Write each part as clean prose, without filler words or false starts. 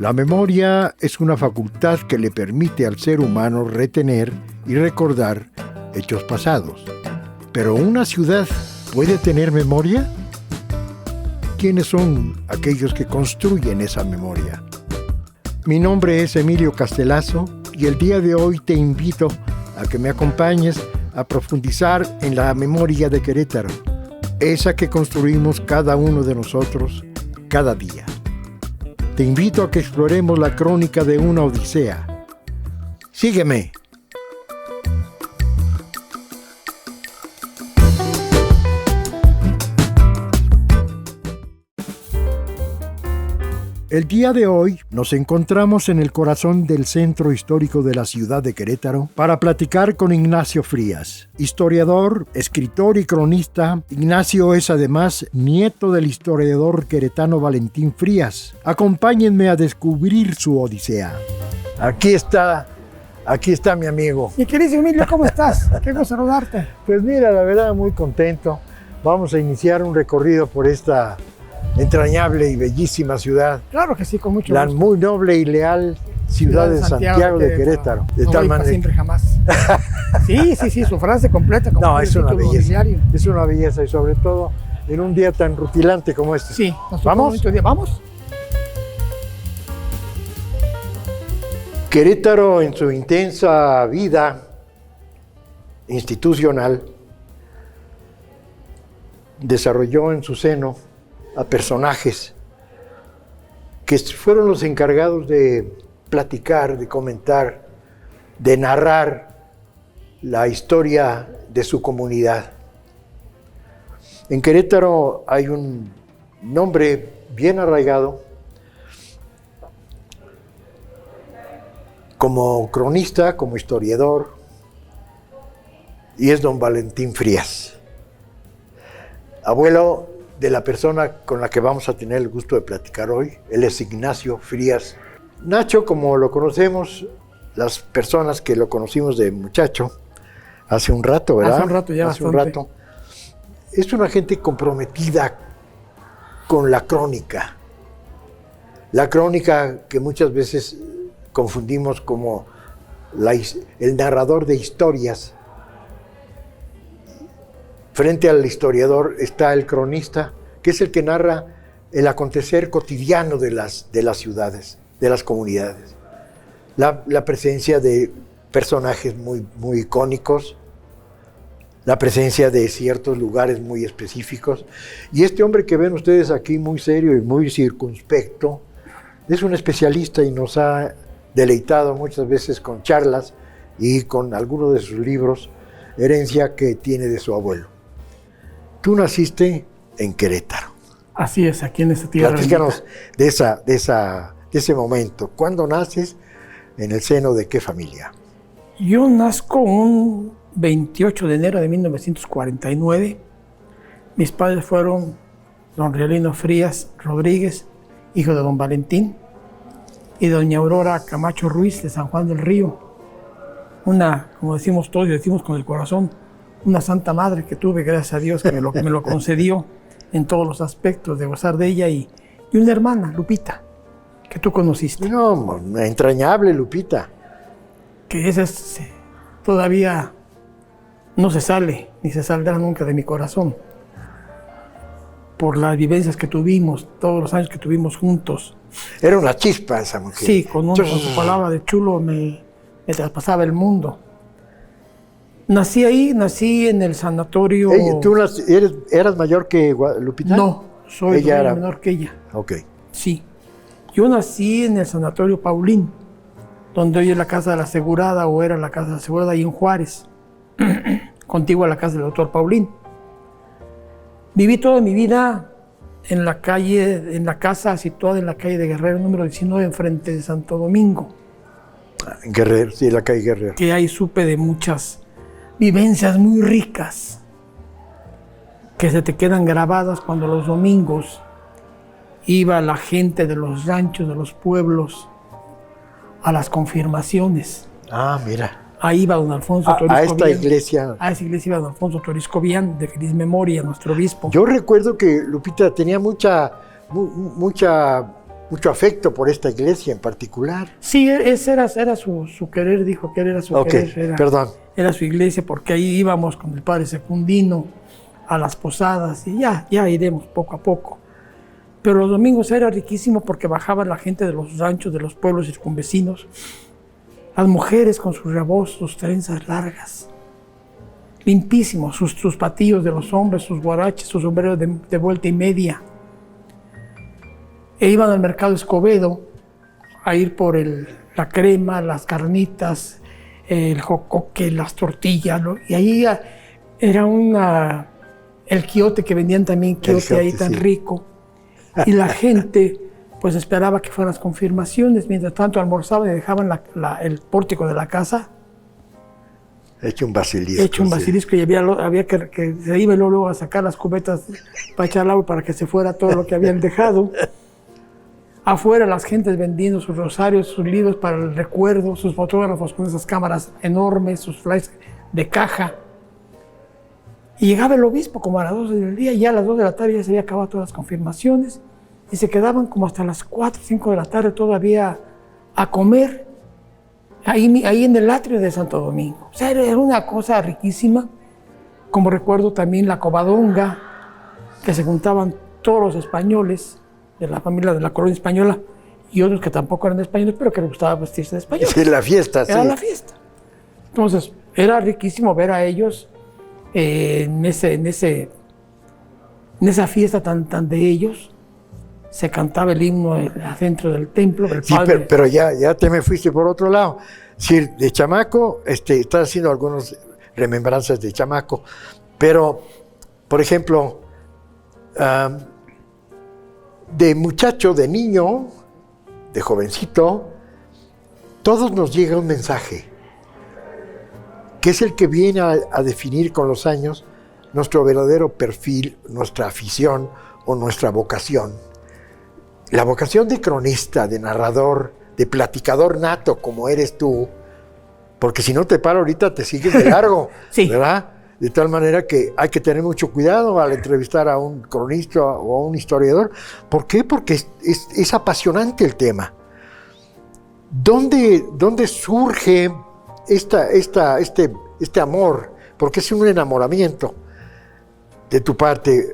La memoria es una facultad que le permite al ser humano retener y recordar hechos pasados. ¿Pero una ciudad puede tener memoria? ¿Quiénes son aquellos que construyen esa memoria? Mi nombre es Emilio Castelazo y el día de hoy te invito a que me acompañes a profundizar en la memoria de Querétaro, esa que construimos cada uno de nosotros cada día. Te invito a que exploremos la crónica de una odisea. Sígueme. El día de hoy nos encontramos en el corazón del centro histórico de la ciudad de Querétaro para platicar con Ignacio Frías. Historiador, escritor y cronista, Ignacio es además nieto del historiador queretano Valentín Frías. Acompáñenme a descubrir su odisea. Aquí está mi amigo. Mi querido Emilio, ¿cómo estás? Qué gusto saludarte. Pues mira, la verdad muy contento. Vamos a iniciar un recorrido por esta entrañable y bellísima ciudad. Claro que sí, con mucho la gusto. Muy noble y leal ciudad de Santiago de Querétaro. De no tal manera. Siempre jamás. Sí, su frase completa. Como no, es una belleza. Diario. Es una belleza y sobre todo en un día tan rutilante como este. Sí, ¿Vamos? ¿Vamos? Querétaro, en su intensa vida institucional, desarrolló en su seno a personajes que fueron los encargados de platicar, de comentar, de narrar la historia de su comunidad. En Querétaro hay un nombre bien arraigado como cronista, como historiador, y es don Valentín Frías, abuelo de la persona con la que vamos a tener el gusto de platicar hoy. Él es Ignacio Frías. Nacho, como lo conocemos, las personas que lo conocimos de muchacho, hace un rato, ¿verdad? Hace un rato ya, hace un rato. Es una gente comprometida con la crónica. La crónica que muchas veces confundimos como el narrador de historias. Frente al historiador está el cronista, que es el que narra el acontecer cotidiano de las ciudades, de las comunidades. La presencia de personajes muy icónicos, la presencia de ciertos lugares muy específicos. Y este hombre que ven ustedes aquí, muy serio y muy circunspecto, es un especialista y nos ha deleitado muchas veces con charlas y con algunos de sus libros, herencia que tiene de su abuelo. Tú naciste en Querétaro. Así es, aquí en esta tierra. Platícanos de ese momento. ¿Cuándo naces? ¿En el seno de qué familia? Yo nazco un 28 de enero de 1949. Mis padres fueron don Riolino Frías Rodríguez, hijo de don Valentín, y doña Aurora Camacho Ruiz de San Juan del Río. Una, como decimos todos y decimos con el corazón, una santa madre que tuve, gracias a Dios, que me lo concedió en todos los aspectos de gozar de ella, y una hermana, Lupita, que tú conociste. No, entrañable Lupita. Que esa todavía no se sale, ni se saldrá nunca de mi corazón, por las vivencias que tuvimos, todos los años que tuvimos juntos. Era una chispa esa mujer. Sí, con su palabra de chulo me traspasaba el mundo. Nací en el sanatorio. ¿Tú eras mayor que Lupita? No, soy menor que ella. Ok. Sí. Yo nací en el sanatorio Paulín, donde hoy es la Casa de la Asegurada, o era la Casa de la Asegurada, ahí en Juárez, contigua a la casa del doctor Paulín. Viví toda mi vida en la casa situada en la calle de Guerrero, número 19, enfrente de Santo Domingo. Guerrero, sí, la calle Guerrero. Que ahí supe de muchas vivencias muy ricas que se te quedan grabadas cuando los domingos iba la gente de los ranchos, de los pueblos, a las confirmaciones. Ah, mira. Ahí iba don Alfonso Torisco a esta Vian. iglesia. A esa iglesia iba don Alfonso Torisco Vian, de feliz memoria, nuestro obispo. Yo recuerdo que Lupita tenía mucha mucho afecto por esta iglesia en particular. Sí, ese era su querer, dijo que era su querer. Era su iglesia, porque ahí íbamos con el padre Secundino a las posadas y ya iremos poco a poco. Pero los domingos era riquísimo porque bajaba la gente de los ranchos, de los pueblos circunvecinos, las mujeres con sus rebozos, sus trenzas largas, limpísimos, sus patillos de los hombres, sus guaraches, sus sombreros de vuelta y media. E iban al mercado Escobedo a ir por la crema, las carnitas, el jocoque, las tortillas, ¿no? Y ahí era el quiote que vendían también, quiote ahí tan rico. Y la gente pues esperaba que fueran las confirmaciones. Mientras tanto almorzaban y dejaban el pórtico de la casa hecho un basilisco. Hecho un basilisco, y había que se iba luego a sacar las cubetas para echar agua para que se fuera todo lo que habían dejado. Afuera las gentes vendiendo sus rosarios, sus libros para el recuerdo, sus fotógrafos con esas cámaras enormes, sus flashes de caja. Y llegaba el obispo como a las 12 del día, y ya a las 2 de la tarde ya se había acabado todas las confirmaciones, y se quedaban como hasta las 4 o 5 de la tarde todavía a comer, ahí en el atrio de Santo Domingo. O sea, era una cosa riquísima. Como recuerdo también la covadonga, que se juntaban todos los españoles de la familia de la colonia española, y otros que tampoco eran españoles, pero que les gustaba vestirse de español. Sí, la fiesta, sí. Era la fiesta. Entonces, era riquísimo ver a ellos en esa fiesta tan de ellos. Se cantaba el himno adentro del templo. Sí, pero ya te me fuiste por otro lado. Sí, de chamaco, estás haciendo algunas remembranzas de chamaco, pero, por ejemplo, de muchacho, de niño, de jovencito, todos nos llega un mensaje, que es el que viene a definir con los años nuestro verdadero perfil, nuestra afición o nuestra vocación. La vocación de cronista, de narrador, de platicador nato, como eres tú, porque si no te paro ahorita te sigues de largo, sí. ¿Verdad? De tal manera que hay que tener mucho cuidado al entrevistar a un cronista o a un historiador. ¿Por qué? Porque es apasionante el tema. ¿Dónde surge este amor? Porque es un enamoramiento de tu parte.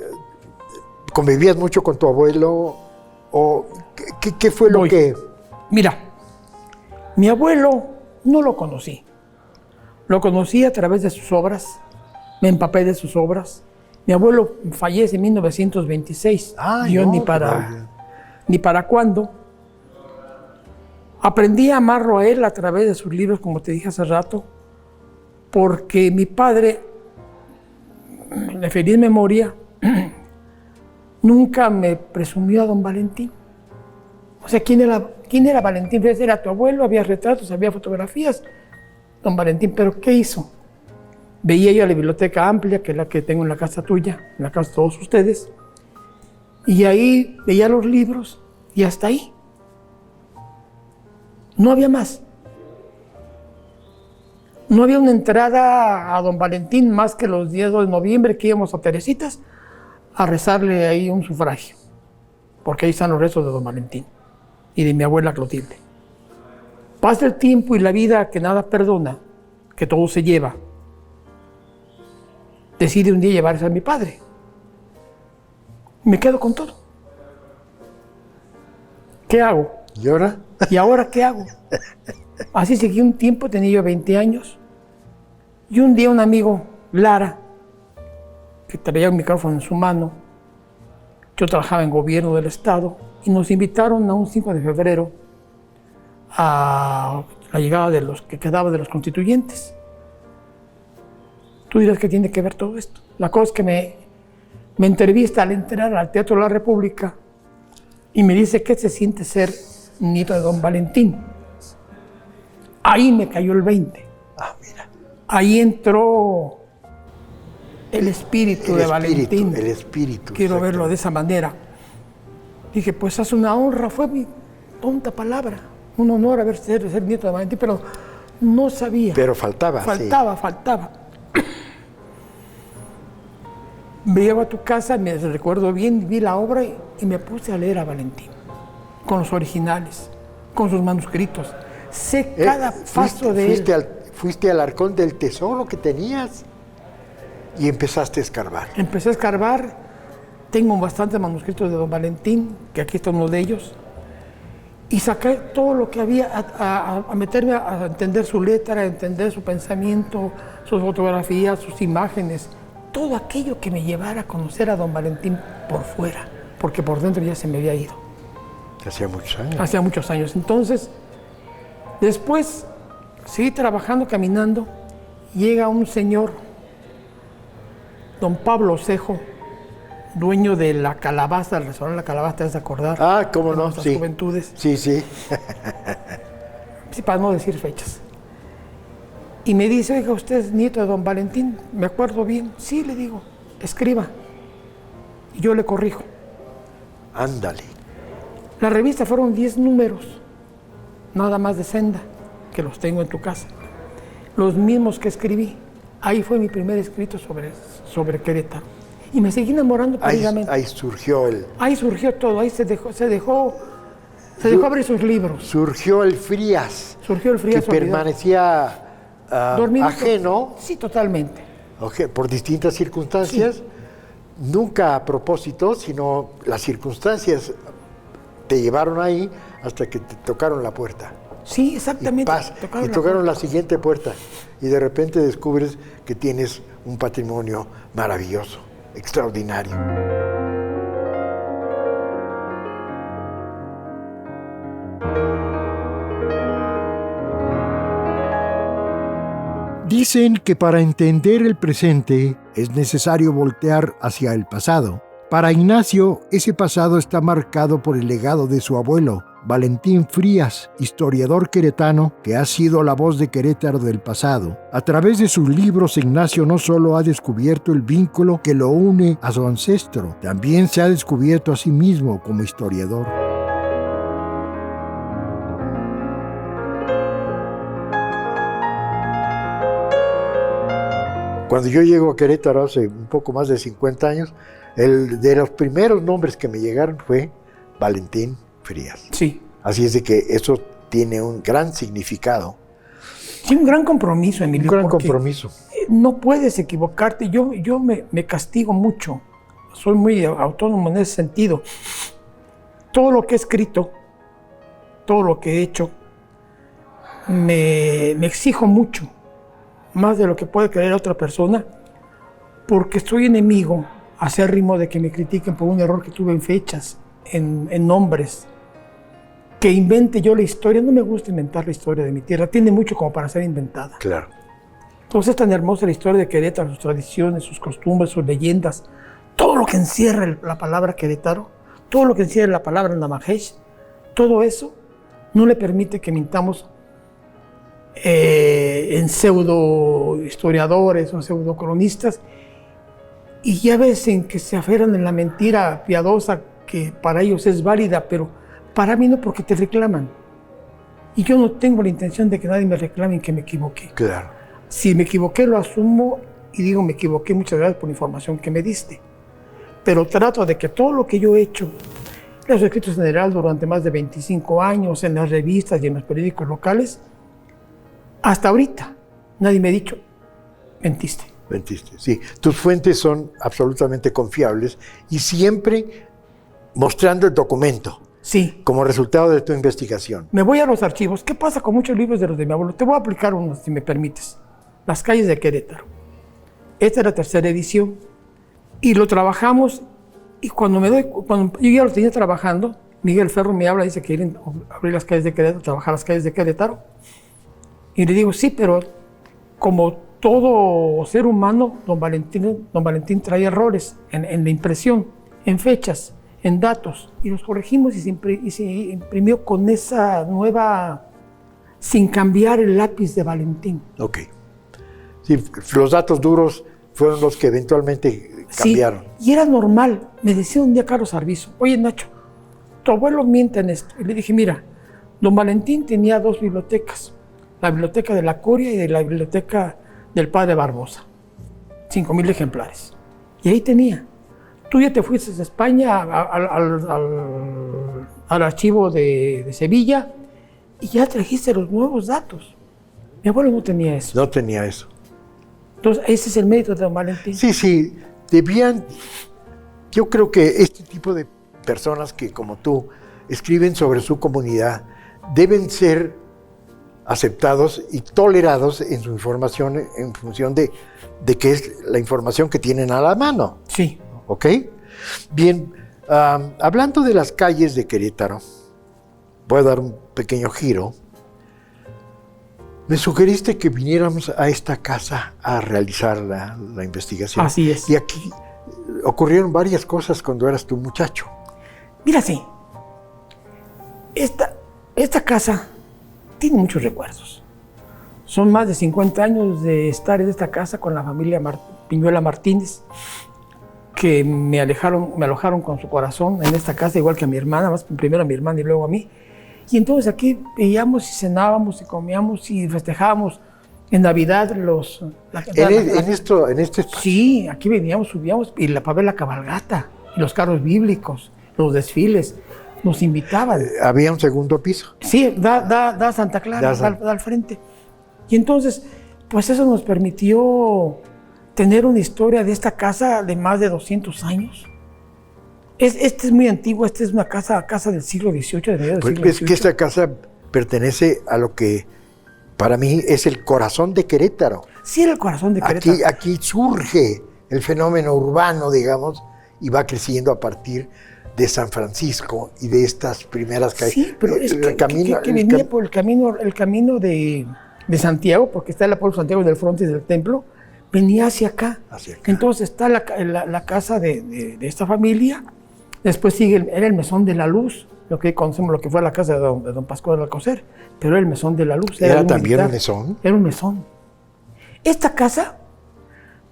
¿Convivías mucho con tu abuelo? ¿O qué fue lo que...? Mira, mi abuelo no lo conocí. Lo conocí a través de sus obras. Me empapé de sus obras. Mi abuelo fallece en 1926. Yo no, ni para cuándo. Aprendí a amarlo a él a través de sus libros, como te dije hace rato, porque mi padre, de feliz memoria, nunca me presumió a don Valentín. O sea, ¿quién era Valentín? Era tu abuelo, había retratos, había fotografías. Don Valentín, ¿pero qué hizo? Veía yo la biblioteca amplia, que es la que tengo en la casa tuya, en la casa de todos ustedes, y ahí veía los libros, y hasta ahí. No había más. No había una entrada a don Valentín más que los días de noviembre que íbamos a Teresitas a rezarle ahí un sufragio, porque ahí están los restos de don Valentín y de mi abuela Clotilde. Pasa el tiempo y la vida, que nada perdona, que todo se lleva. Decide un día llevarse a mi padre. Me quedo con todo. ¿Qué hago? ¿Y ahora? ¿Y ahora qué hago? Así seguí un tiempo, tenía yo 20 años, y un día un amigo, Lara, que traía un micrófono en su mano, yo trabajaba en gobierno del estado, y nos invitaron a un 5 de febrero a la llegada de los que quedaba de los constituyentes. Tú dirás que tiene que ver todo esto. La cosa es que me entrevista al entrar al Teatro de la República y me dice qué se siente ser nieto de don Valentín. Ahí me cayó el 20. Mira. Ahí entró el espíritu de Valentín. El espíritu. Quiero verlo de esa manera. Dije, pues es una honra, fue mi tonta palabra. Un honor ser nieto de Valentín, pero no sabía. Pero faltaba. Faltaba. Me llevo a tu casa, me recuerdo bien, vi la obra y me puse a leer a Valentín. con los originales, con sus manuscritos. Sé cada paso de él. Fuiste al arcón del tesoro que tenías y empezaste a escarbar. Empecé a escarbar. Tengo bastantes manuscritos de don Valentín, que aquí está uno de ellos. Y saqué todo lo que había, a meterme a entender su letra, a entender su pensamiento, sus fotografías, sus imágenes. Todo aquello que me llevara a conocer a don Valentín por fuera, porque por dentro ya se me había ido. Hacía muchos años. Hacía muchos años. Entonces, después seguí trabajando, caminando. Llega un señor, don Pablo Osejo, dueño de La Calabaza, el restaurante La Calabaza, te has de acordar. Ah, cómo no, nuestras sí. juventudes. Sí. Sí, para no decir fechas. Y me dice, oiga, ¿usted es nieto de don Valentín? ¿Me acuerdo bien? Sí, le digo, escriba. Y yo le corrijo. Ándale. La revista fueron 10 números, nada más de Senda, que los tengo en tu casa. Los mismos que escribí. Ahí fue mi primer escrito sobre Querétaro. Y me seguí enamorando perdidamente. Ahí surgió Ahí surgió todo, ahí se dejó abrir sus libros. Surgió el Frías. Surgió el Frías. Que permanecía ajeno. Sí, totalmente. Por distintas circunstancias. Sí. Nunca a propósito, sino las circunstancias te llevaron ahí hasta que te tocaron la puerta. Sí, exactamente. Y tocaron la siguiente puerta. Y de repente descubres que tienes un patrimonio maravilloso, extraordinario. Dicen que para entender el presente es necesario voltear hacia el pasado. Para Ignacio, ese pasado está marcado por el legado de su abuelo, Valentín Frías, historiador queretano que ha sido la voz de Querétaro del pasado. A través de sus libros, Ignacio no solo ha descubierto el vínculo que lo une a su ancestro, también se ha descubierto a sí mismo como historiador. Cuando yo llego a Querétaro hace un poco más de 50 años, de los primeros nombres que me llegaron fue Valentín Frías. Sí. Así es de que eso tiene un gran significado. Sí, un gran compromiso, Emilio. Un gran compromiso. No puedes equivocarte. Yo me castigo mucho. Soy muy autónomo en ese sentido. Todo lo que he escrito, todo lo que he hecho, me exijo mucho. Más de lo que puede creer otra persona, porque soy enemigo acérrimo de que me critiquen por un error que tuve en fechas, en nombres, que invente yo la historia. No me gusta inventar la historia de mi tierra, tiene mucho como para ser inventada. Claro. Entonces es tan hermosa la historia de Querétaro, sus tradiciones, sus costumbres, sus leyendas, todo lo que encierra la palabra Querétaro, todo lo que encierra la palabra Namajesh, todo eso no le permite que mintamos en pseudo historiadores o pseudo cronistas, y ya ves en que se aferran en la mentira piadosa que para ellos es válida, pero para mí no, porque te reclaman. Y yo no tengo la intención de que nadie me reclame que me equivoqué. Claro. Si me equivoqué, lo asumo y digo, me equivoqué, muchas gracias por la información que me diste. Pero trato de que todo lo que yo he hecho, los escritos en general durante más de 25 años, en las revistas y en los periódicos locales, hasta ahorita, nadie me ha dicho, mentiste. Mentiste, sí. Tus fuentes son absolutamente confiables y siempre mostrando el documento. Sí. Como resultado de tu investigación. Me voy a los archivos. ¿Qué pasa con muchos libros de los de mi abuelo? Te voy a aplicar uno, si me permites. Las calles de Querétaro. Esta es la tercera edición. Y lo trabajamos, y cuando yo ya lo tenía trabajando, Miguel Ferro me habla y dice que quieren abrir las calles de Querétaro, trabajar las calles de Querétaro. Y le digo, sí, pero como todo ser humano, don Valentín trae errores en la impresión, en fechas, en datos, y los corregimos y se imprimió con esa nueva, sin cambiar el lápiz de Valentín. Ok. Sí, los datos duros fueron los que eventualmente cambiaron. Sí, y era normal. Me decía un día Carlos Arvizo, oye Nacho, tu abuelo miente en esto. Y le dije, mira, don Valentín tenía 2 bibliotecas, la biblioteca de la Curia y de la biblioteca del padre Barbosa, 5,000 ejemplares. Y ahí tenía. Tú ya te fuiste a España, al al archivo de Sevilla y ya trajiste los nuevos datos. Mi abuelo no tenía eso. No tenía eso. Entonces, ese es el mérito de don Valentín. Sí, debían, yo creo que este tipo de personas que como tú escriben sobre su comunidad deben ser aceptados y tolerados en su información en función de qué es la información que tienen a la mano. Sí. ¿Ok? Bien, hablando de las calles de Querétaro, voy a dar un pequeño giro. Me sugeriste que viniéramos a esta casa a realizar la investigación. Así es. Y aquí ocurrieron varias cosas cuando eras tu muchacho. Mira, sí. Esta casa tiene muchos recuerdos. Son más de 50 años de estar en esta casa con la familia Piñuela Martínez, que me alojaron con su corazón en esta casa, igual que a mi hermana, más primero a mi hermana y luego a mí. Y entonces aquí veíamos y cenábamos y comíamos y festejábamos en Navidad En este espacio. Sí, aquí veníamos, subíamos para ver la cabalgata, y los carros bíblicos, los desfiles, nos invitaban. Había un segundo piso. Sí, da Santa Clara, da al frente. Y entonces, pues eso nos permitió tener una historia de esta casa de más de 200 años. Esta es muy antigua, esta es una casa del siglo XVIII, de medio del siglo XVIII. Es que esta casa pertenece a lo que para mí es el corazón de Querétaro. Sí, era el corazón de Querétaro. Aquí surge el fenómeno urbano, digamos, y va creciendo a partir de San Francisco y de estas primeras calles. Sí, pero es que venía por el camino de Santiago, porque está el pueblo Santiago del frontis del templo, venía hacia acá. Entonces está la casa de esta familia. Después era el Mesón de la Luz, lo que conocemos, lo que fue la casa de don Pascual de Alcocer, pero era el Mesón de la Luz. ¿Era también un mesón? Era un mesón. Esta casa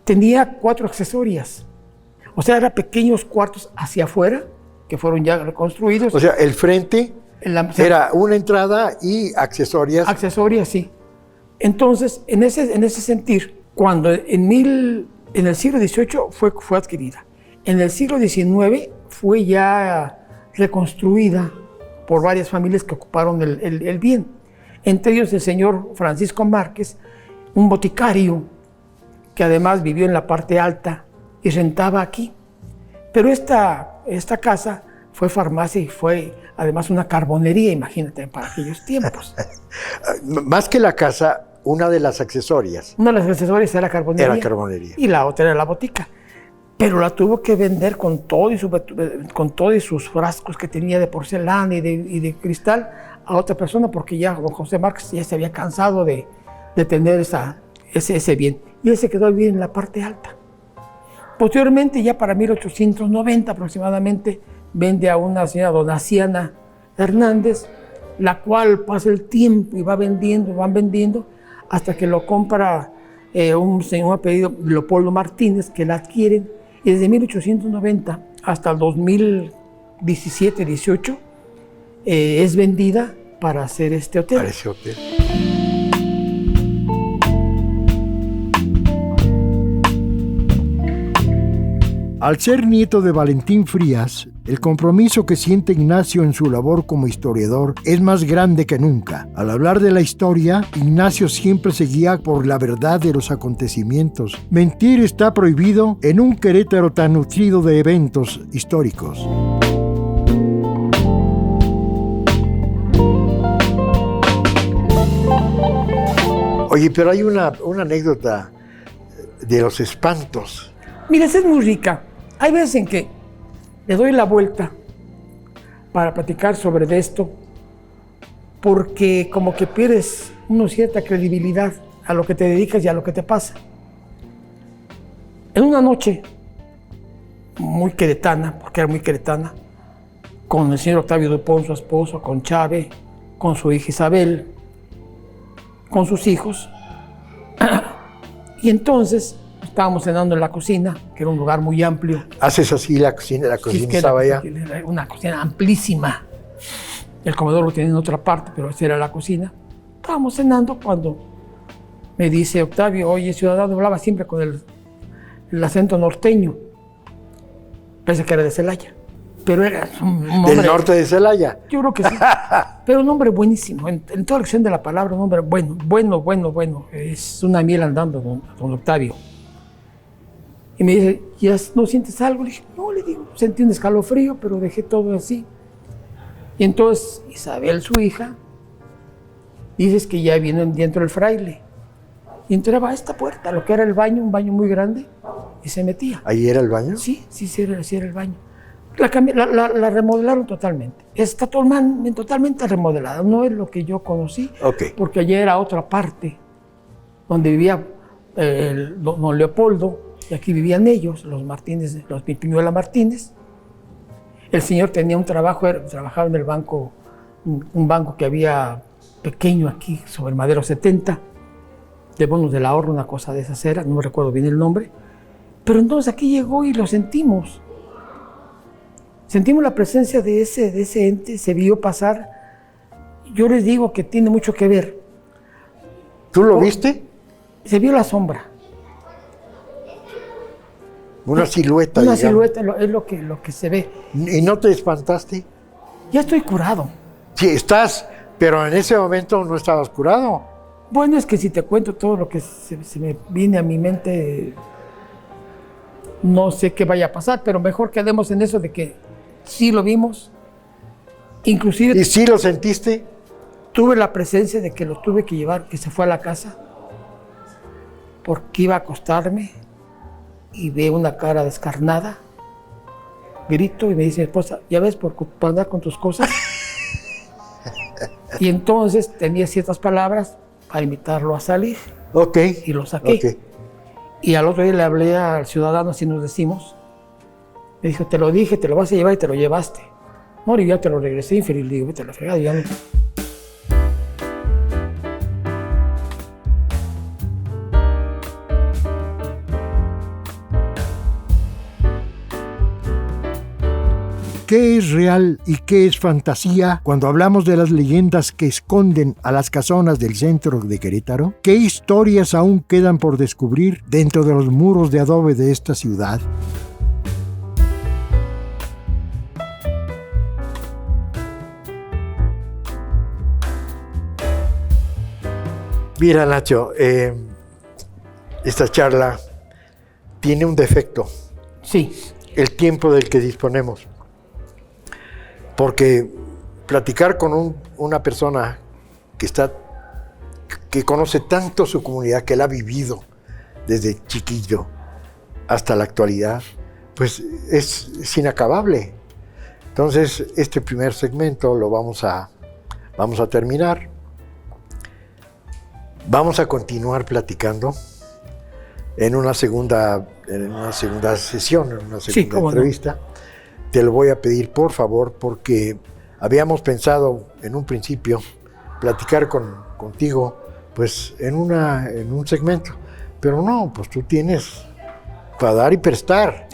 tenía 4 accesorias, o sea, eran pequeños cuartos hacia afuera, que fueron ya reconstruidos. O sea, el frente era una entrada y accesorias. Accesorias, sí. Entonces, en ese sentir, cuando en el siglo XVIII fue adquirida, en el siglo XIX fue ya reconstruida por varias familias que ocuparon el bien. Entre ellos el señor Francisco Márquez, un boticario que además vivió en la parte alta y rentaba aquí. Pero esta casa fue farmacia y fue además una carbonería, imagínate, para aquellos tiempos. Más que la casa, una de las accesorias. Una de las accesorias era carbonería. Era carbonería. Y la otra era la botica. Pero la tuvo que vender con todo y sus frascos que tenía de porcelana y de cristal a otra persona, porque ya don José Márquez ya se había cansado de tener ese bien. Y él se quedó a vivir en la parte alta. Posteriormente, ya para 1890 aproximadamente, vende a una señora Donaciana Hernández, la cual pasa el tiempo y van vendiendo, hasta que lo compra un señor apellido Leopoldo Martínez, que la adquieren, y desde 1890 hasta el 2017-18 es vendida para hacer este hotel. Para ese hotel. Al ser nieto de Valentín Frías, el compromiso que siente Ignacio en su labor como historiador es más grande que nunca. Al hablar de la historia, Ignacio siempre se guía por la verdad de los acontecimientos. Mentir está prohibido en un Querétaro tan nutrido de eventos históricos. Oye, pero hay una anécdota de los espantos. Mira, esa es muy rica. Hay veces en que le doy la vuelta para platicar sobre esto, porque como que pierdes una cierta credibilidad a lo que te dedicas y a lo que te pasa. En una noche muy queretana, porque era muy queretana, con el señor Octavio Dupont, su esposo, con Chávez, con su hija Isabel, con sus hijos, y entonces estábamos cenando en la cocina, que era un lugar muy amplio. ¿Haces así la cocina Sí, estaba allá? Era una cocina amplísima. El comedor lo tenía en otra parte, pero esa era la cocina. Estábamos cenando cuando me dice Octavio, oye, ciudadano, hablaba siempre con el acento norteño. Pensé que era de Celaya. pero era un hombre... Del norte de Celaya. Yo creo que sí. Pero un hombre buenísimo, en toda la acción de la palabra, un hombre bueno. Es una miel andando, don Octavio. Y me dice, ¿ya no sientes algo? Le dije, no, le digo, sentí un escalofrío, pero dejé todo así. Y entonces Isabel, su hija, dices que ya vino dentro el fraile. Y entraba a esta puerta, lo que era el baño, un baño muy grande, y se metía. ¿Ahí era el baño? Sí era el baño. La remodelaron totalmente. Está totalmente remodelada. No es lo que yo conocí, porque allí era otra parte donde vivía don Leopoldo, y aquí vivían ellos, los Martínez, los Piñuela Martínez. El señor tenía un trabajo, trabajaba en el banco, un banco que había pequeño aquí, sobre Madero 70, de bonos del ahorro, una cosa de esas era, no me recuerdo bien el nombre. Pero entonces aquí llegó y lo sentimos. Sentimos la presencia de ese ente, se vio pasar. Yo les digo que tiene mucho que ver. ¿Tú lo viste? Se vio la sombra. Una silueta. Una silueta es lo que se ve. ¿Y no te espantaste? Ya estoy curado. Sí, estás, pero en ese momento no estabas curado. Bueno, es que si te cuento todo lo que se me viene a mi mente, no sé qué vaya a pasar, pero mejor quedemos en eso de que sí lo vimos. Inclusive... ¿Y sí lo sentiste? Tuve la presencia de que lo tuve que llevar, que se fue a la casa, porque iba a acostarme y veo una cara descarnada, grito y me dice mi esposa, ¿ya ves por andar con tus cosas? Y entonces tenía ciertas palabras para invitarlo a salir. Y lo saqué. Y al otro día le hablé al ciudadano, así nos decimos. Me dijo, te lo dije, te lo vas a llevar y te lo llevaste. No, y ya te lo regresé infeliz. Le digo, vete a la fregada, ya no. ¿Qué es real y qué es fantasía cuando hablamos de las leyendas que esconden a las casonas del centro de Querétaro? ¿Qué historias aún quedan por descubrir dentro de los muros de adobe de esta ciudad? Mira, Nacho, esta charla tiene un defecto. Sí. El tiempo del que disponemos. Porque platicar con una persona que conoce tanto su comunidad, que la ha vivido desde chiquillo hasta la actualidad, pues es inacabable. Entonces, este primer segmento lo vamos a terminar. Vamos a continuar platicando en una segunda sesión, en una segunda entrevista. No. Te lo voy a pedir, por favor, porque habíamos pensado en un principio platicar contigo pues en un segmento, pero no, pues tú tienes para dar y prestar.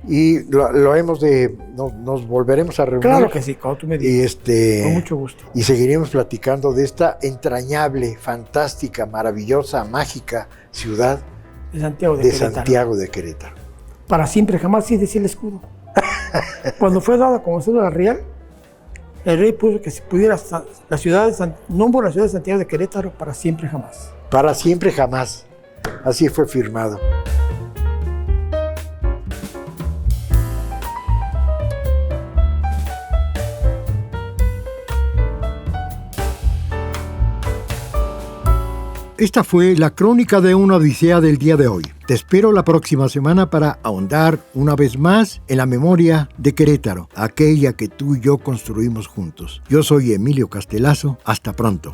Y nos volveremos a reunir. Claro que sí, como tú me dices. Con mucho gusto. Y seguiremos platicando de esta entrañable, fantástica, maravillosa, mágica ciudad de Santiago de Querétaro. Para siempre, jamás, sí decía el escudo. Cuando fue dada como cédula real, el rey puso que si pudiera la ciudad de Santiago de Querétaro para siempre, jamás. Para siempre, jamás. Así fue firmado. Esta fue la crónica de una odisea del día de hoy. Te espero la próxima semana para ahondar una vez más en la memoria de Querétaro, aquella que tú y yo construimos juntos. Yo soy Emilio Castelazo. Hasta pronto.